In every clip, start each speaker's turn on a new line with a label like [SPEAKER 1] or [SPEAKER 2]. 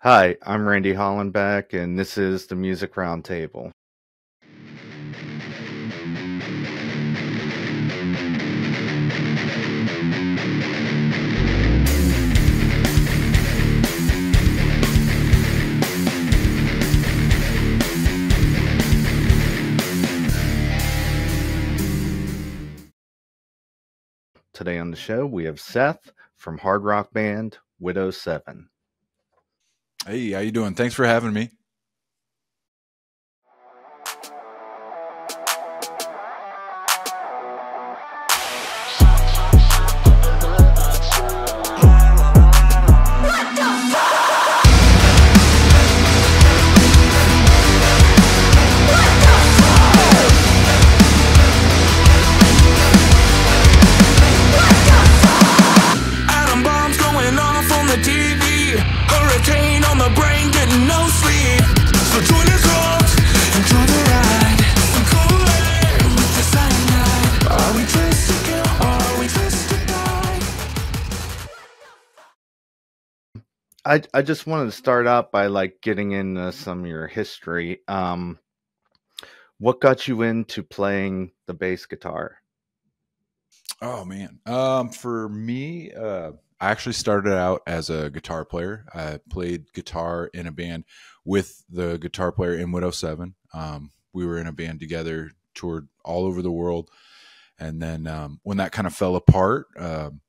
[SPEAKER 1] Hi, I'm Randy Hollenbeck, and this is the Music Roundtable. Today on the show, we have Seth from hard rock band Widow7.
[SPEAKER 2] Hey, how you doing? Thanks for having me.
[SPEAKER 1] I just wanted to start out by getting into some of your history. What got you into playing the bass guitar?
[SPEAKER 2] Oh man. For me, I actually started out as a guitar player. I played guitar in a band with the guitar player in Widow7. We were in a band together, toured all over the world. And then when that kind of fell apart,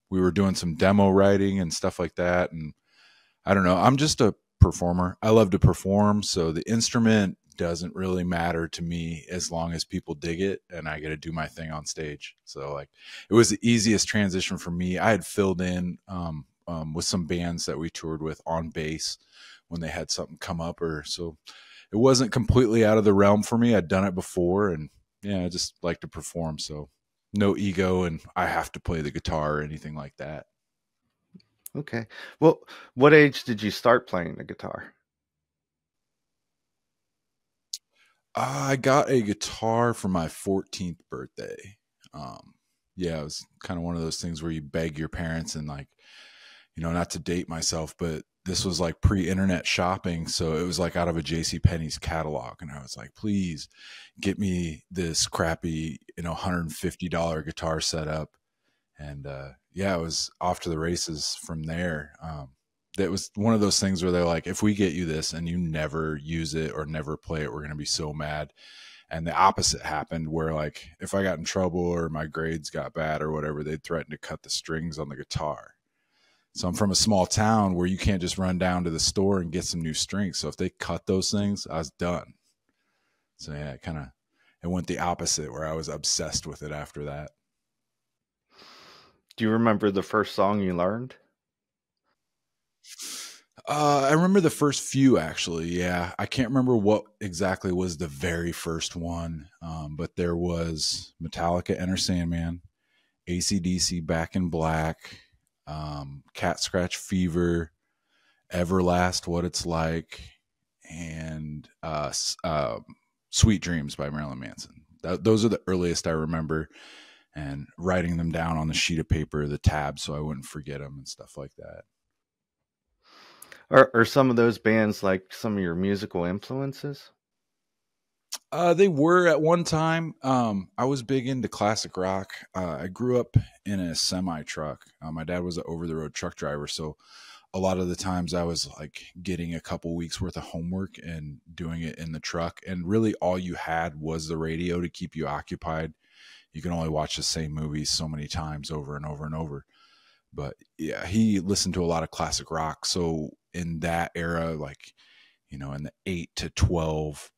[SPEAKER 2] we were doing some demo writing and stuff like that. And I don't know, I'm just a performer. I love to perform. So the instrument doesn't really matter to me as long as people dig it and I get to do my thing on stage. So it was the easiest transition for me. I had filled in with some bands that we toured with on bass when they had something come up, or so it wasn't completely out of the realm for me. I'd done it before, and yeah, I just like to perform. So no ego and I have to play the guitar or anything like that.
[SPEAKER 1] Okay. Well, what age did you start playing the guitar?
[SPEAKER 2] I got a guitar for my 14th birthday. Yeah, it was kind of one of those things where you beg your parents and not to date myself, but this was like pre-internet shopping. So it was like out of a JCPenney's catalog. And I was like, please get me this crappy, $150 guitar setup. And yeah, it was off to the races from there. That was one of those things where they're like, if we get you this and you never use it or never play it, we're going to be so mad. And the opposite happened, where if I got in trouble or my grades got bad or whatever, they'd threaten to cut the strings on the guitar. So I'm from a small town where you can't just run down to the store and get some new strings. So if they cut those things, I was done. So yeah, it went the opposite, where I was obsessed with it after that.
[SPEAKER 1] Do you remember the first song you learned?
[SPEAKER 2] I remember the first few, actually. Yeah, I can't remember what exactly was the very first one, but there was Metallica, Enter Sandman, AC/DC, Back in Black, Cat Scratch Fever, Everlast, What It's Like, and Sweet Dreams by Marilyn Manson. Those are the earliest I remember, and writing them down on the sheet of paper, the tabs, so I wouldn't forget them and stuff like that.
[SPEAKER 1] Are some of those bands like some of your musical influences?
[SPEAKER 2] They were at one time. I was big into classic rock. I grew up in a semi truck. My dad was an over the road truck driver. So a lot of the times I was getting a couple weeks worth of homework and doing it in the truck. And really all you had was the radio to keep you occupied. You can only watch the same movies so many times over and over and over. But yeah, he listened to a lot of classic rock. So in that era, in the 8 to 12,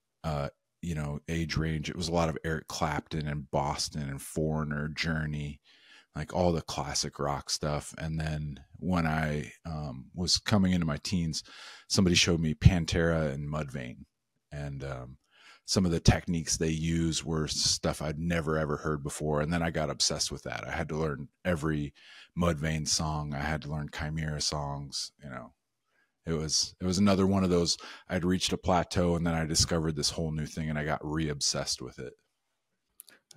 [SPEAKER 2] age range, it was a lot of Eric Clapton and Boston and Foreigner, Journey, all the classic rock stuff. And then when I was coming into my teens, somebody showed me Pantera and Mudvayne, and some of the techniques they use were stuff I'd never ever heard before. And then I got obsessed with that. I had to learn every Mudvayne song. I had to learn Chimera songs. It was another one of those. I'd reached a plateau, and then I discovered this whole new thing, and I got re-obsessed with it.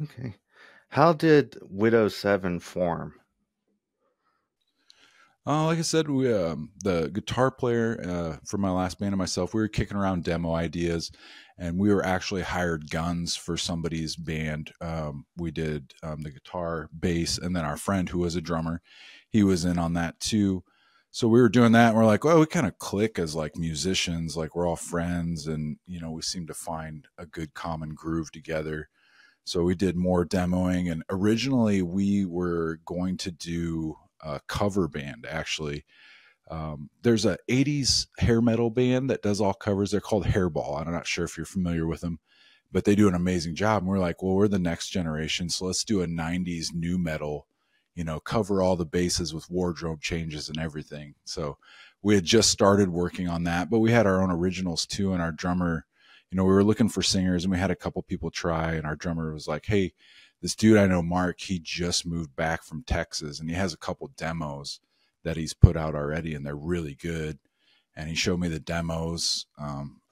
[SPEAKER 1] Okay. How did Widow7 form?
[SPEAKER 2] Like I said, we the guitar player for my last band and myself, we were kicking around demo ideas, and we were actually hired guns for somebody's band. We did the guitar, bass, and then our friend who was a drummer, he was in on that too. So we were doing that, and we're like, well, we kind of click as like musicians, like we're all friends, and we seem to find a good common groove together. So we did more demoing, and originally we were going to do a cover band. Actually, there's a '80s hair metal band that does all covers. They're called Hairball. I'm not sure if you're familiar with them, but they do an amazing job. And we're like, well, we're the next generation, so let's do a '90s new metal. Cover all the bases with wardrobe changes and everything. So we had just started working on that, but we had our own originals too, and our drummer, we were looking for singers, and we had a couple people try, and our drummer was like, hey, this dude I know, Mark, he just moved back from Texas, and he has a couple demos that he's put out already, and they're really good. And he showed me the demos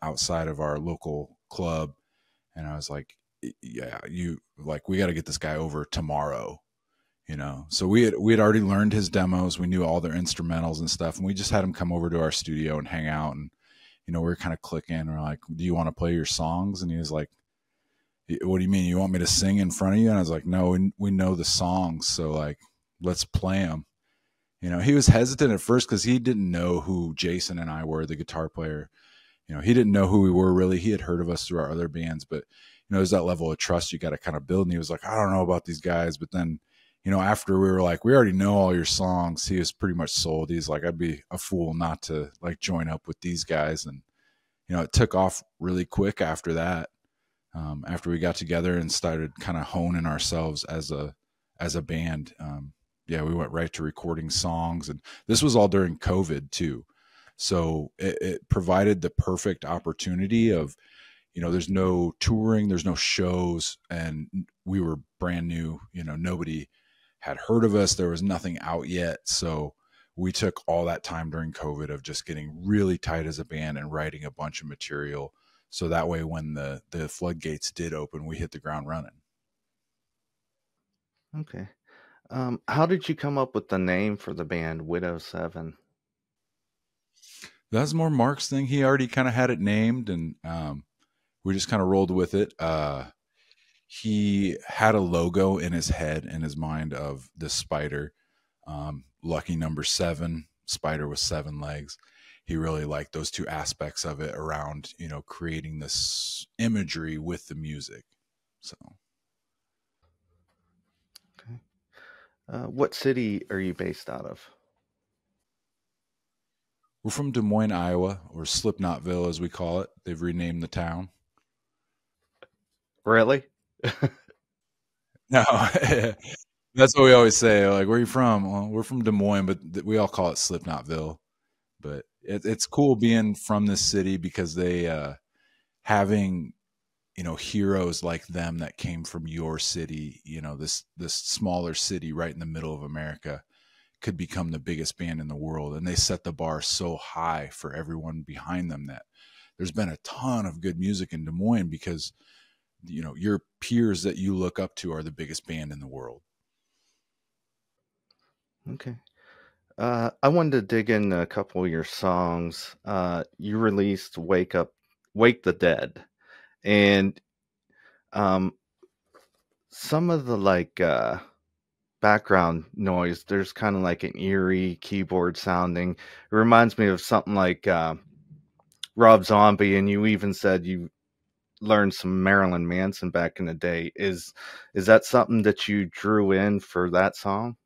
[SPEAKER 2] outside of our local club, and I was like, yeah, we got to get this guy over tomorrow. So we had already learned his demos, we knew all their instrumentals and stuff, and we just had him come over to our studio and hang out. And we were kind of clicking, and we're like, do you want to play your songs? And he was like, what do you mean, you want me to sing in front of you? And I was like, no, we know the songs, so like, let's play them. He was hesitant at first because he didn't know who Jason and I were, the guitar player. He didn't know who we were really. He had heard of us through our other bands, but there's that level of trust you got to kind of build. And he was like, I don't know about these guys. But then, after we were like, we already know all your songs, he was pretty much sold. He's like, I'd be a fool not to like join up with these guys. And, it took off really quick after that. After we got together and started kind of honing ourselves as a band. Yeah, we went right to recording songs, and this was all during COVID too. So it provided the perfect opportunity of, there's no touring, there's no shows, and we were brand new. Nobody had heard of us. There was nothing out yet. So we took all that time during COVID of just getting really tight as a band and writing a bunch of material. So that way, when the floodgates did open, we hit the ground running.
[SPEAKER 1] Okay. How did you come up with the name for the band, Widow7?
[SPEAKER 2] That's more Mark's thing. He already kind of had it named, and we just kind of rolled with it. He had a logo in his head, in his mind, of the spider, lucky number 7, spider with 7 legs. He really liked those two aspects of it around, creating this imagery with the music. So,
[SPEAKER 1] Okay. What city are you based out of?
[SPEAKER 2] we're from Des Moines, Iowa, or Slipknotville, as we call it. They've renamed the town.
[SPEAKER 1] Really?
[SPEAKER 2] No, that's what we always say. Like, where are you from? Well, we're from Des Moines, but we all call it Slipknotville. But it's cool being from this city because they having heroes like them that came from your city. This smaller city right in the middle of America could become the biggest band in the world, and they set the bar so high for everyone behind them that there's been a ton of good music in Des Moines because your peers that you look up to are the biggest band in the world.
[SPEAKER 1] Okay. I wanted to dig in a couple of your songs. You released Wake the Dead. And some of the background noise, there's kind of like an eerie keyboard sounding. It reminds me of something like Rob Zombie, and you even said you learned some Marilyn Manson back in the day. Is that something that you drew in for that song?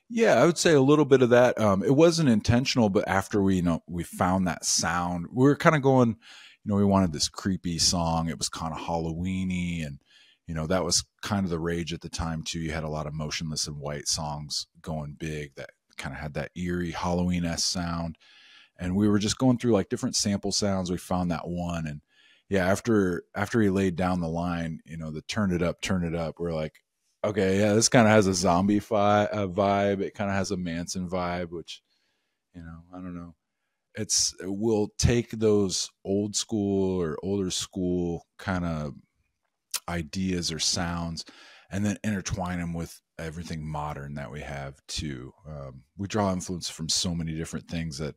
[SPEAKER 2] Yeah, I would say a little bit of that. It wasn't intentional, but after we found that sound, we were kind of going, we wanted this creepy song. It was kind of Halloweeny, and that was kind of the rage at the time too. You had a lot of Motionless in White songs going big that kind of had that eerie Halloween-esque sound, and we were just going through like different sample sounds. We found that one, and yeah, after he laid down the line, the turn it up, we're like, okay, yeah, this kind of has a zombie vibe. It kind of has a Manson vibe, which, I don't know. We'll take those old school or older school kind of ideas or sounds and then intertwine them with everything modern that we have too. We draw influence from so many different things that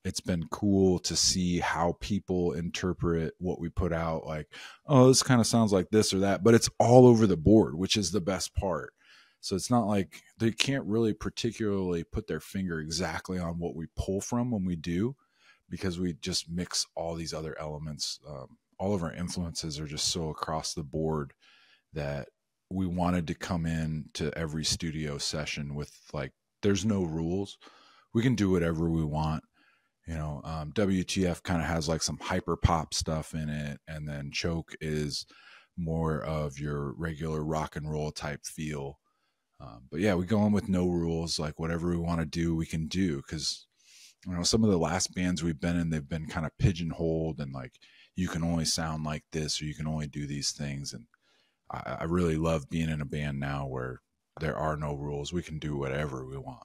[SPEAKER 2] it's been cool to see how people interpret what we put out. Like, oh, this kind of sounds like this or that, but it's all over the board, which is the best part. So it's not like they can't really particularly put their finger exactly on what we pull from when we do, because we just mix all these other elements. All of our influences are just so across the board that we wanted to come in to every studio session with like, there's no rules. We can do whatever we want. WTF kind of has like some hyper pop stuff in it, and then Choke is more of your regular rock and roll type feel. But yeah, we go in with no rules. Like whatever we want to do, we can do, because some of the last bands we've been in, they've been kind of pigeonholed and like, you can only sound like this or you can only do these things. And I really love being in a band now where there are no rules. We can do whatever we want.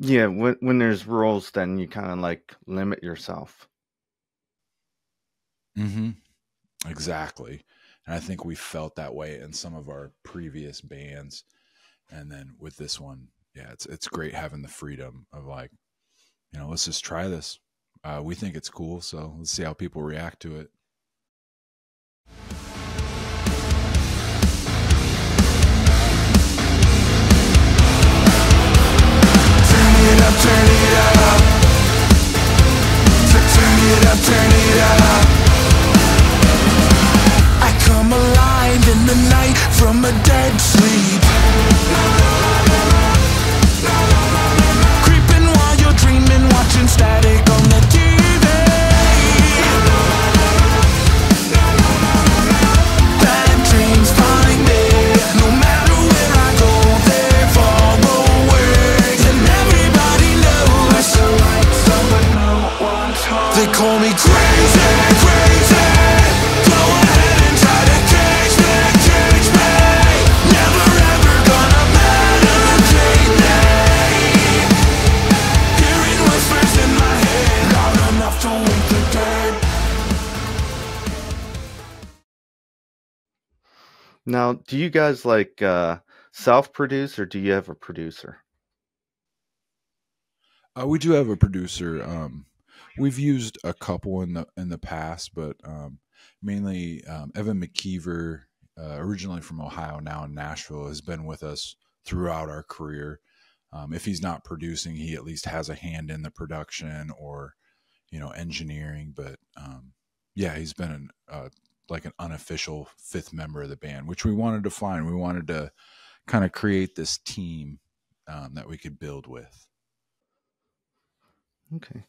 [SPEAKER 1] Yeah, when there's rules, then you kind of like limit yourself.
[SPEAKER 2] Mm-hmm. Exactly. And I think we felt that way in some of our previous bands. And then with this one, yeah, it's great having the freedom of like, let's just try this. We think it's cool, so let's see how people react to it.
[SPEAKER 3] Turn it up. Turn it up. I come alive in the night from a dead sleep. Creeping while you're dreaming, watching static on the TV. Bad dreams find me. No matter where I go, they follow words, and everybody knows. They call me crazy, crazy. Go ahead and try to cage me. Never ever gonna medicate me. Hearing whispers in my head, loud enough to wake the dead.
[SPEAKER 1] Now, do you guys like self-produce, or do you have a producer?
[SPEAKER 2] We do have a producer. We've used a couple in the past, but mainly Evan McKeever, originally from Ohio, now in Nashville, has been with us throughout our career. If he's not producing, he at least has a hand in the production or engineering. But yeah, he's been like an unofficial fifth member of the band, which we wanted to find. We wanted to kind of create this team that we could build with.
[SPEAKER 1] Okay.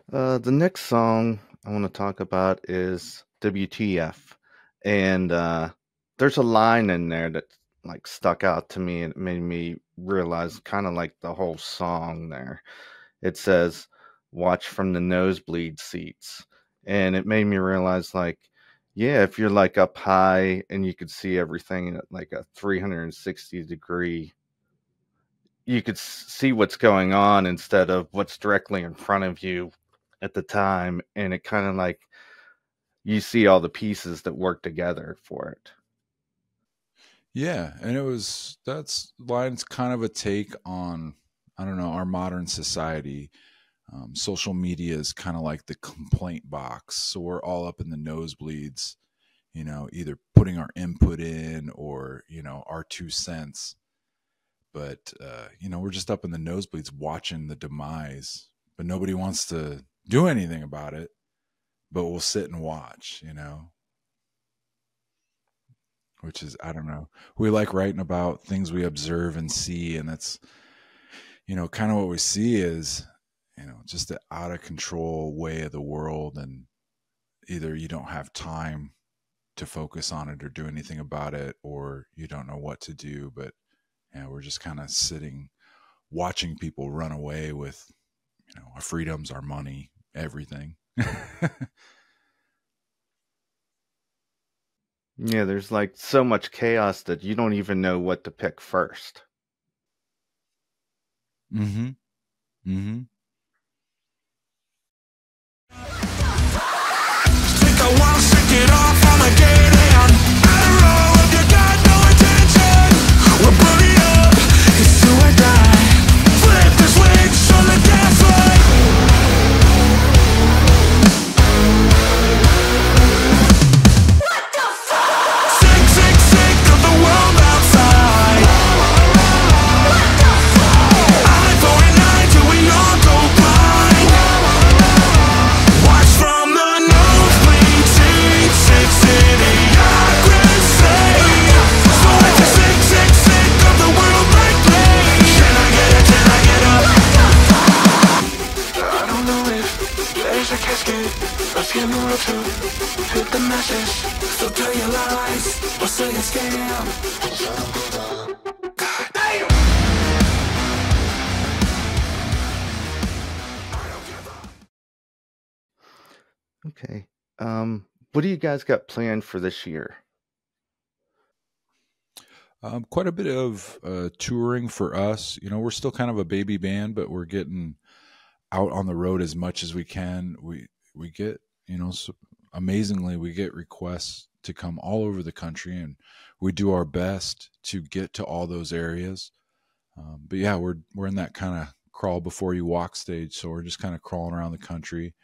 [SPEAKER 1] The next song I want to talk about is WTF. And there's a line in there that like stuck out to me, and it made me realize kind of like the whole song there. It says, "Watch from the nosebleed seats." And it made me realize, like, yeah, if you're like up high and you could see everything at like a 360 degree, you could see what's going on instead of what's directly in front of you at the time. And it kind of like, you see all the pieces that work together for it.
[SPEAKER 2] Yeah, and that's line's kind of a take on, I don't know, our modern society. Social media is kind of like the complaint box, so we're all up in the nosebleeds, either putting our input in or our 2 cents. But we're just up in the nosebleeds watching the demise, but nobody wants to do anything about it. But we'll sit and watch, which is, I don't know. We like writing about things we observe and see, and that's, kind of what we see is, just the out of control way of the world, and either you don't have time to focus on it or do anything about it, or you don't know what to do. But we're just kind of sitting, watching people run away with, our freedoms, our money, everything.
[SPEAKER 1] Yeah, there's like so much chaos that you don't even know what to pick first.
[SPEAKER 2] Mm-hmm. Mm-hmm.
[SPEAKER 3] Take a while, shake it off on a dead end. I roll with your message, so tell your lies, or say it's scam. God damn!
[SPEAKER 1] Okay. What do you guys got planned for this year?
[SPEAKER 2] Quite a bit of touring for us. You know, we're still kind of a baby band, but we're getting out on the road as much as we can. We get, you know, amazingly, we get requests to come all over the country, and we do our best to get to all those areas. But yeah, we're in that kind of crawl before you walk stage, so we're just kind of crawling around the country.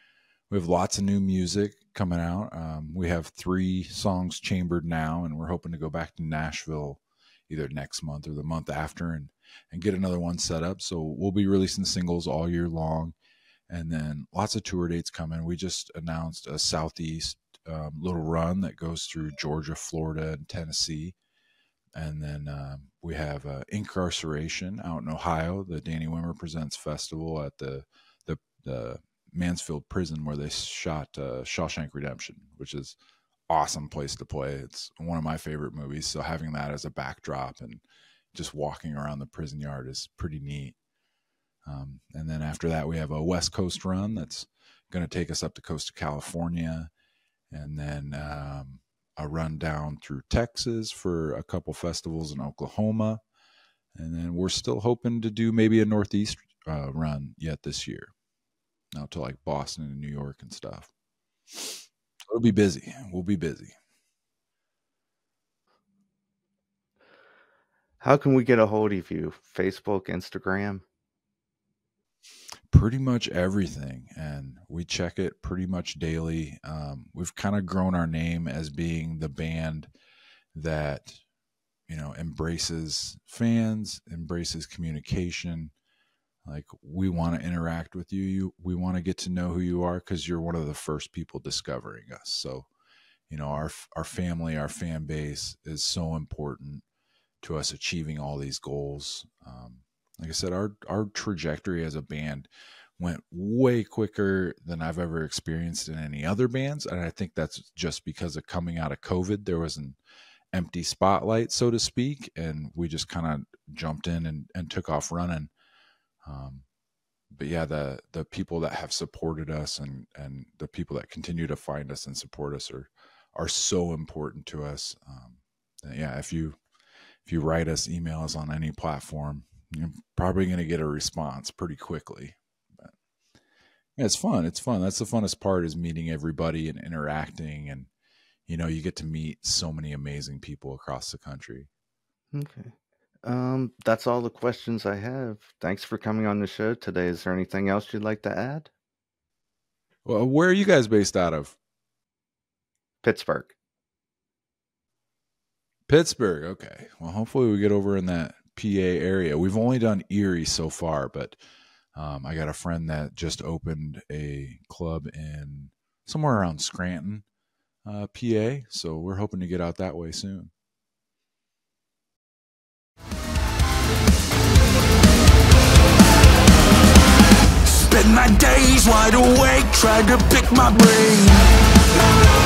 [SPEAKER 2] We have lots of new music coming out. We have 3 songs chambered now, and we're hoping to go back to Nashville either next month or the month after and get another one set up. So we'll be releasing singles all year long, and then lots of tour dates coming. We just announced a Southeast little run that goes through Georgia, Florida, and Tennessee. And then we have INKcarceration out in Ohio, the Danny Wimmer Presents Festival at the Mansfield prison where they shot Shawshank Redemption, which is awesome place to play. It's one of my favorite movies, so having that as a backdrop and just walking around the prison yard is pretty neat. And then after that, we have a West Coast run that's going to take us up the coast of California, and then a run down through Texas for a couple festivals in Oklahoma, and then we're still hoping to do maybe a Northeast run yet this year, out to like Boston and New York and stuff. It'll be busy. We'll be busy.
[SPEAKER 1] How can we get a hold of you? Facebook, Instagram?
[SPEAKER 2] Pretty much everything, and we check it pretty much daily. We've kind of grown our name as being the band that, you know, embraces fans, embraces communication. Like, we want to interact with you. We want to get to know who you are because you're one of the first people discovering us. So, you know, our family, our fan base is so important to us achieving all these goals. Like I said, our trajectory as a band went way quicker than I've ever experienced in any other bands. And I think that's just because of coming out of COVID. There was an empty spotlight, so to speak, and we just kind of jumped in and took off running. But yeah, the people that have supported us and the people that continue to find us and support us are so important to us. Yeah, if you write us, email us on any platform, you're probably going to get a response pretty quickly. But yeah, it's fun. It's fun. That's the funnest part, is meeting everybody and interacting, and, you know, you get to meet so many amazing people across the country.
[SPEAKER 1] Okay. That's all the questions I have. Thanks for coming on the show today. Is there anything else you'd like to add?
[SPEAKER 2] Well, where are you guys based out of?
[SPEAKER 1] Pittsburgh.
[SPEAKER 2] Pittsburgh. Okay. Well, hopefully we get over in that PA area. We've only done Erie so far, but I got a friend that just opened a club in somewhere around Scranton, PA. So we're hoping to get out that way soon.
[SPEAKER 3] Spend my days wide awake, trying to pick my brain.